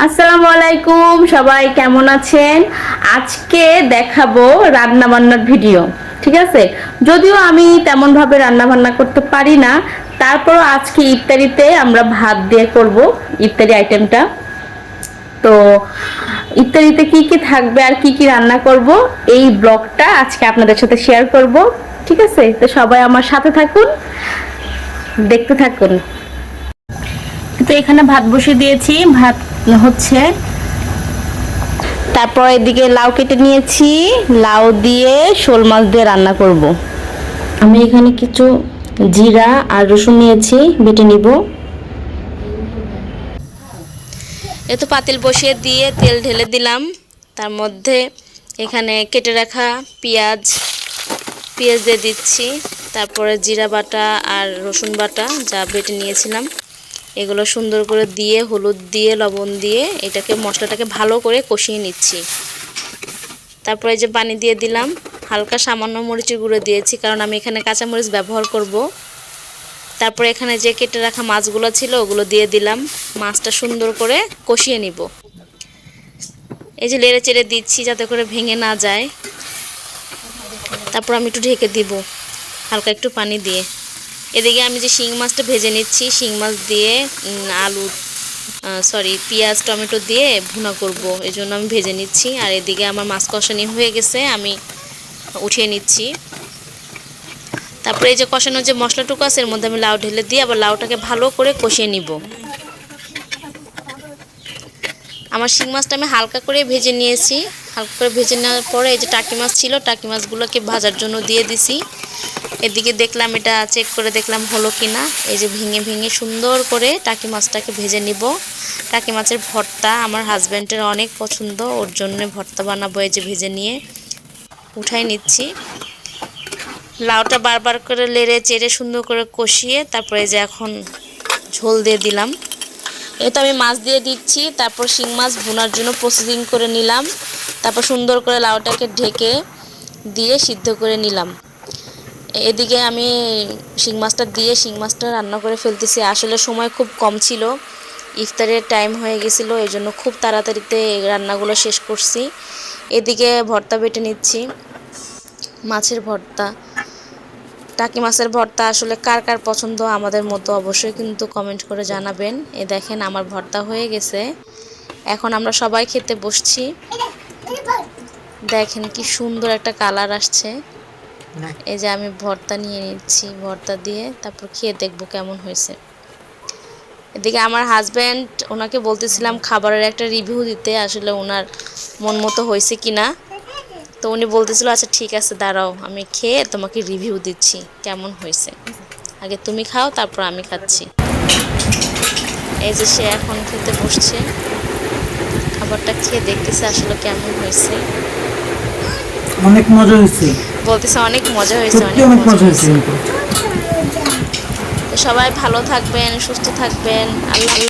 আসসালামু আলাইকুম, সবাই কেমন আছেন? আজকে দেখাবো রান্না বান্নার ভিডিও। ঠিক আছে, যদিও আমি তেমন ভাবে রান্না বান্না করতে পারি না, তারপর আজকে ইফতারিতে আমরা ভাত দিয়ে করব ইফতারি আইটেমটা। তো ইফতারিতে কি কি থাকবে আর কি কি রান্না করব, এই ব্লগটা আজকে আপনাদের সাথে শেয়ার করব। ঠিক আছে, তো সবাই আমার সাথে থাকুন, দেখতে থাকুন। তো এখানে ভাত বসিয়ে দিয়েছি, ভাত হচ্ছে। তারপর এদিকে লাউ কেটে নিয়েছি, লাউ দিয়ে শোল মাছ দিয়ে রান্না করব। আমি এখানে কিছু জিরা আর রসুন নিয়েছি, বেটে নিব। এ তো পাতিল বসিয়ে দিয়ে তেল ঢেলে দিলাম। তার মধ্যে এখানে কেটে রাখা পেঁয়াজ দিয়ে দিচ্ছি। তারপরে জিরা বাটা আর রসুন বাটা যা বেটে নিয়েছিলাম এগুলো সুন্দর করে দিয়ে হলুদ দিয়ে লবণ দিয়ে এটাকে মশলাটাকে ভালো করে কষিয়ে নিচ্ছি। তারপরে এই যে পানি দিয়ে দিলাম, হালকা সামান্য মরিচের গুঁড়ো দিয়েছি কারণ আমি এখানে কাঁচামরিচ ব্যবহার করব। তারপরে এখানে যে কেটে রাখা মাছগুলো ছিল ওগুলো দিয়ে দিলাম, মাছটা সুন্দর করে কষিয়ে নিব। এই যে নেড়ে চেড়ে দিচ্ছি যাতে করে ভেঙে না যায়। তারপর আমি একটু ঢেকে দিব হালকা একটু পানি দিয়ে। এদিকে আমি যে শিং মাছটা ভেজে নিচ্ছি, শিং মাছ দিয়ে পেঁয়াজ টমেটো দিয়ে ভুনা করব, এই জন্য আমি ভেজে নিচ্ছি। আর এদিকে আমার মাছ কষানি হয়ে গেছে, আমি উঠিয়ে নিচ্ছি। তারপরে এই যে কষানো যে মশলাটুকু আছে এর মধ্যে আমি লাউ ঢেলে দিয়ে আবার লাউটাকে ভালো করে কষিয়ে নিব। আমার শিং মাছটা আমি হালকা করে ভেজে নিয়েছি। হালকা করে ভেজে নেওয়ার পরে এই যে টাকি মাছ ছিল, টাকি মাছগুলোকে ভাজার জন্য দিয়ে দিছি। এদিকে দেখলাম, এটা চেক করে দেখলাম হলো কিনা। এই যে ভেঙে ভেঙে সুন্দর করে টাকি মাছটাকে ভেজে নিব। টাকি মাছের ভর্তা আমার হাজব্যান্ডের অনেক পছন্দ, ওর জন্য ভর্তা বানাবো। এই যে ভেজে নিয়ে উঠাই নিচ্ছি। লাউটা বারবার করে লেড়ে চেড়ে সুন্দর করে কষিয়ে তারপরে যে এখন ঝোল দিয়ে দিলাম। তো আমি মাছ দিয়ে দিচ্ছি। তারপর শিং মাছ ভুনার জন্য প্রসেসিং করে নিলাম। তারপর সুন্দর করে লাউটাকে ঢেকে দিয়ে সিদ্ধ করে নিলাম। এদিকে আমি শিং মাছটা রান্না করে ফেলতেছি। আসলে সময় খুব কম ছিল, ইফতারের টাইম হয়ে গেছিল, এই জন্য খুব তাড়াতাড়িতে রান্নাগুলো শেষ করছি। এদিকে ভর্তা বেটে নিচ্ছি, মাছের ভর্তা। টাকি মাছের ভর্তা আসলে কার কার পছন্দ আমাদের মতো অবশ্যই কিন্তু কমেন্ট করে জানাবেন। দেখেন আমার ভর্তা হয়ে গেছে, এখন আমরা সবাই খেতে বসছি। দেখেন কি সুন্দর একটা কালার আসছে। এই যে আমি ভর্তা নিয়ে নিচ্ছি, ভর্তা দিয়ে তারপর খেয়ে দেখবো কেমন হয়েছে। এদিকে আমার হাজব্যান্ড, ওনাকে বলতেছিলাম খাবারের একটা রিভিউ দিতে, আসলে ওনার মন মতো হয়েছে কিনা। তো উনি বলতেছিল আচ্ছা ঠিক আছে দাঁড়াও, আমি খেয়ে তোমাকে রিভিউ দিচ্ছি কেমন হয়েছে, আগে তুমি খাও তারপর আমি খাচ্ছি। এই যে সে এখন খেতে বসছে, খাবারটা খেয়ে দেখতেছে আসলে কেমন হয়েছে। অনেক মজা হয়েছে, বলতেছে অনেক মজা হয়েছে, অনেক মজা হয়েছে। তো সবাই ভালো থাকবেন, সুস্থ থাকবেন, আল্লাহ।